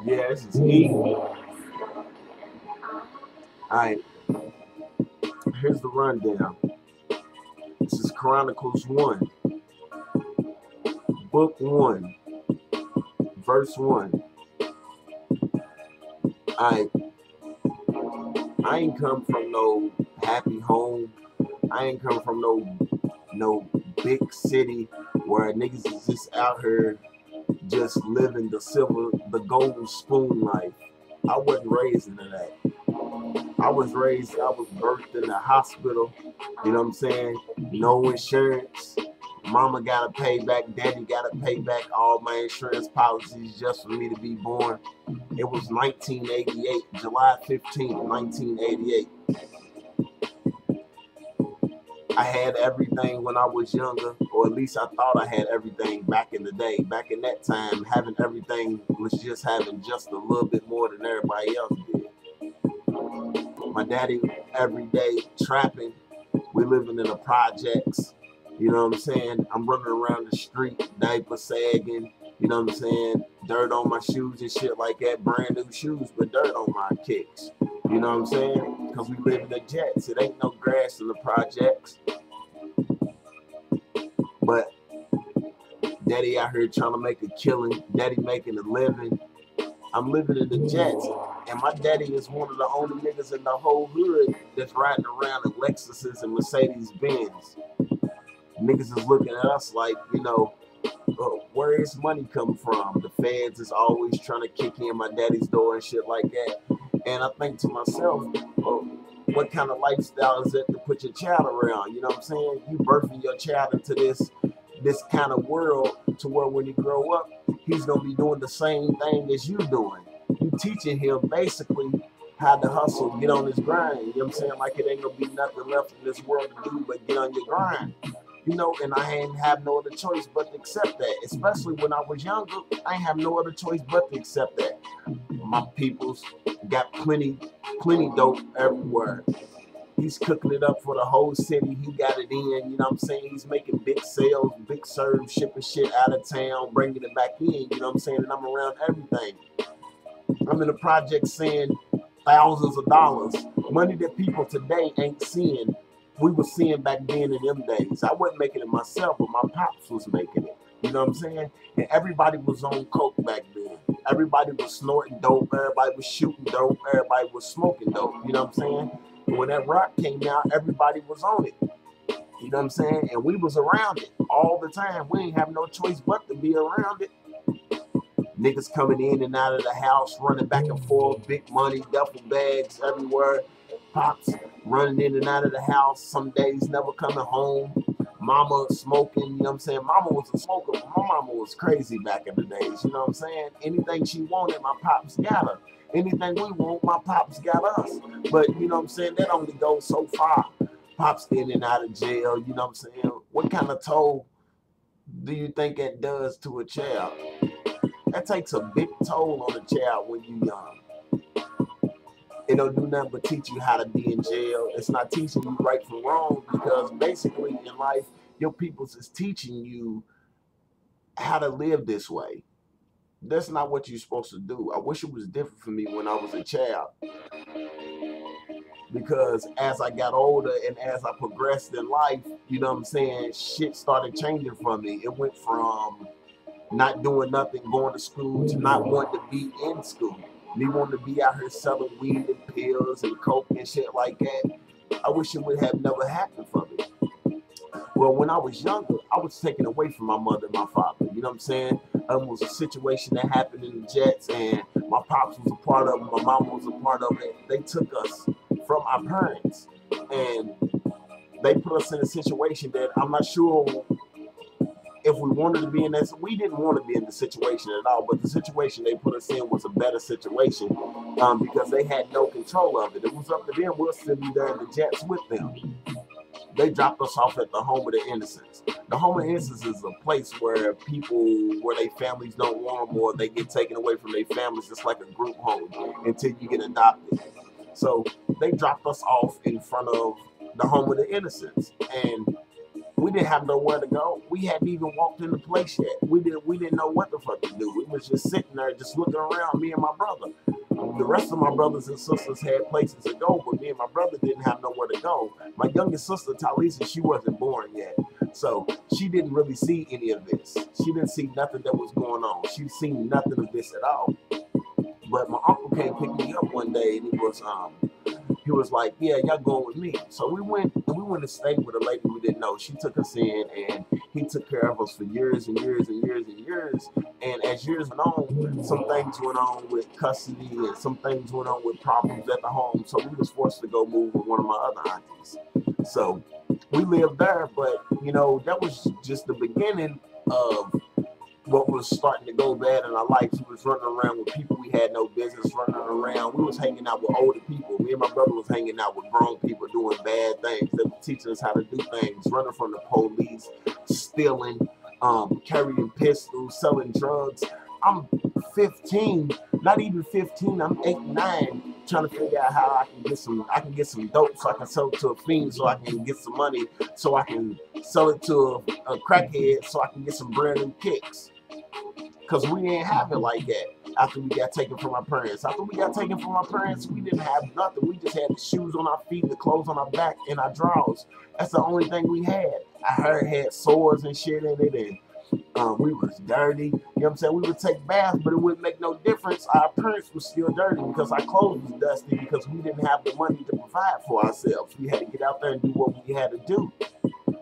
Yeah, this is E. Alright, here's the rundown. This is Chronicles 1, Book 1, Verse 1. Alright, I ain't come from no happy home. I ain't come from no big city where niggas is just out here just living the golden spoon life. I wasn't raised into that. I was birthed in the hospital, you know what I'm saying? No insurance. Mama gotta pay back, daddy gotta pay back all my insurance policies just for me to be born. It was 1988, July 15th, 1988. I had everything when I was younger, or at least I thought I had everything back in the day. Back in that time, having everything was just having just a little bit more than everybody else did. My daddy every day trapping. We living in the projects. You know what I'm saying? I'm running around the street, diaper sagging. You know what I'm saying? Dirt on my shoes and shit like that. Brand new shoes, but dirt on my kicks. You know what I'm saying? Because we live in the jets. It ain't no grass in the projects. But daddy out here trying to make a killing. Daddy making a living. I'm living in the jets. And my daddy is one of the only niggas in the whole hood that's riding around in Lexuses and Mercedes Benz. Niggas is looking at us like, where is money coming from? The feds is always trying to kick in my daddy's door and shit like that. And I think to myself, what kind of lifestyle is that to put your child around? You know what I'm saying? You birthing your child into this kind of world to where when he grow up, he's gonna be doing the same thing as you doing. You teaching him basically how to hustle, get on his grind. You know what I'm saying? Like it ain't gonna be nothing left in this world to do but get on your grind. And I ain't have no other choice but to accept that. Especially when I was younger, I ain't have no other choice but to accept that. My peoples got plenty dope everywhere. He's cooking it up for the whole city. He got it in, you know what I'm saying? He's making big sales, big serves, shipping shit out of town, bringing it back in, you know what I'm saying? And I'm around everything. I'm in a project seeing thousands of dollars, money that people today ain't seeing. We were seeing back then in them days. I wasn't making it myself, but my pops was making it. You know what I'm saying? And everybody was on coke back then. Everybody was snorting dope. Everybody was shooting dope. Everybody was smoking dope. You know what I'm saying? And when that rock came out, everybody was on it. You know what I'm saying? And we was around it all the time. We ain't have no choice but to be around it. Niggas coming in and out of the house, running back and forth, big money, duffel bags everywhere. Pops running in and out of the house, some days never coming home. Mama smoking, you know what I'm saying? Mama was a smoker. My mama was crazy back in the days, you know what I'm saying? Anything she wanted, my pops got her. Anything we want, my pops got us. But, you know what I'm saying? That only goes so far. Pops in and out of jail, you know what I'm saying? What kind of toll do you think that does to a child? That takes a big toll on a child when you young. It don't do nothing but teach you how to be in jail. It's not teaching you right from wrong because basically in life, your peoples is teaching you how to live this way. That's not what you're supposed to do. I wish it was different for me when I was a child because as I got older and as I progressed in life, you know what I'm saying, shit started changing for me. It went from not doing nothing, going to school, to not wanting to be in school. Me wanting to be out here selling weed and pills and coke and shit like that. I wish it would have never happened for me. Well, when I was younger, I was taken away from my mother and my father. You know what I'm saying? It was a situation that happened in the Jets, and my pops was a part of it. My mom was a part of it. They took us from our parents, and they put us in a situation that I'm not sure if we wanted to be in that. We didn't want to be in the situation at all, but the situation they put us in was a better situation because they had no control of it. It was up to them. We'll still be there in the Jets with them. They dropped us off at the home of the innocents. The home of the innocents is a place where people, where their families don't want them or they get taken away from their families. It's like a group home until you get adopted. So they dropped us off in front of the home of the innocents. And We didn't have nowhere to go. We hadn't even walked in the place yet. We didn't know what the fuck to do. We was just sitting there, just looking around, me and my brother. The rest of my brothers and sisters had places to go, but me and my brother didn't have nowhere to go. My youngest sister, Talisa, she wasn't born yet. So she didn't really see any of this. She didn't see nothing that was going on. She seen nothing of this at all. But my uncle came pick me up one day, and he was like, yeah, y'all going with me. So we went to stay with a lady we didn't know. She took us in, and he took care of us for years and years and years and years. And as years went on, some things went on with custody, and some things went on with problems at the home. So we was forced to go move with one of my other aunties. So we lived there, but you know, that was just the beginning of what was starting to go bad in our lives. We was running around with people we had no business running around. We was hanging out with older people. Me and my brother was hanging out with grown people doing bad things. They were teaching us how to do things, running from the police, stealing, carrying pistols, selling drugs. I'm 15, not even 15, I'm 8, 9, trying to figure out how I can get some dope so I can sell it to a fiend so I can get some money, so I can sell it to a crackhead so I can get some bread and kicks. Because we didn't have it like that after we got taken from our parents. After we got taken from our parents, we didn't have nothing. We just had the shoes on our feet, the clothes on our back, and our drawers. That's the only thing we had. Our hair had sores and shit in it, and we was dirty. You know what I'm saying? We would take baths, but it wouldn't make no difference. Our parents were still dirty because our clothes was dusty because we didn't have the money to provide for ourselves. We had to get out there and do what we had to do.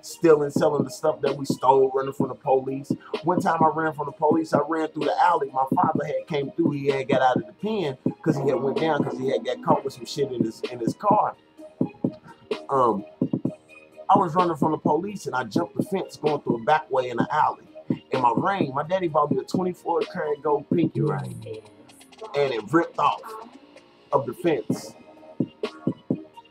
Stealing, selling the stuff that we stole, running from the police. One time I ran from the police, I ran through the alley. My father had came through, he had got out of the pen because he had went down because he had got caught with some shit in his car. I was running from the police and I jumped the fence going through a back way in the alley. In my ring, my daddy bought me a 24-karat gold pinky ring, and it ripped off of the fence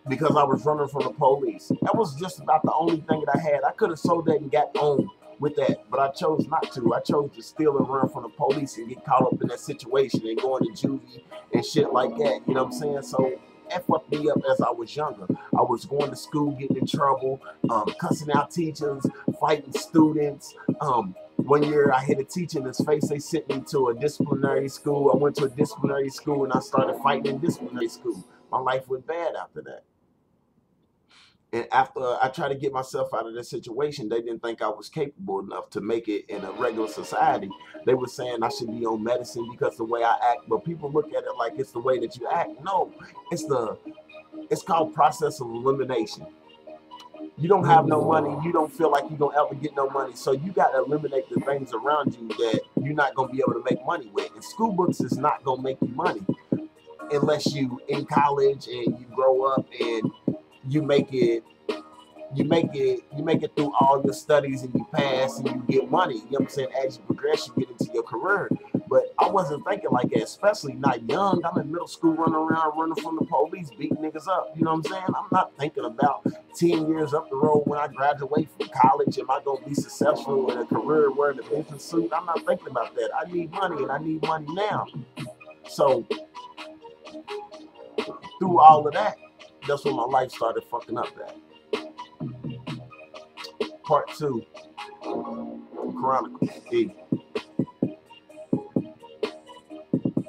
because I was running from the police. That was just about the only thing that I had. I could have sold that and got on with that, but I chose not to. I chose to steal and run from the police and get caught up in that situation and going to juvie and shit like that. You know what I'm saying? So that fucked me up as I was younger. I was going to school, getting in trouble, cussing out teachers, fighting students. One year I hit a teacher in his face. They sent me to a disciplinary school. I went to a disciplinary school and I started fighting in disciplinary school. My life went bad after that. And after I tried to get myself out of this situation, they didn't think I was capable enough to make it in a regular society. They were saying I should be on medicine because the way I act, but people look at it like it's the way that you act. No, it's called process of elimination. You don't have no money. You don't feel like you're going to ever get no money. So you got to eliminate the things around you that you're not going to be able to make money with. And school books is not going to make you money unless you in college and you grow up and you make it through all your studies and you pass and you get money. You know what I'm saying? As you progress, you get into your career. But I wasn't thinking like that, especially not young. I'm in middle school running around, running from the police, beating niggas up. You know what I'm saying? I'm not thinking about 10 years up the road when I graduate from college, am I going to be successful in a career wearing a business suit? I'm not thinking about that. I need money and I need money now. So through all of that, that's when my life started fucking up at. Part 2, Chronicles.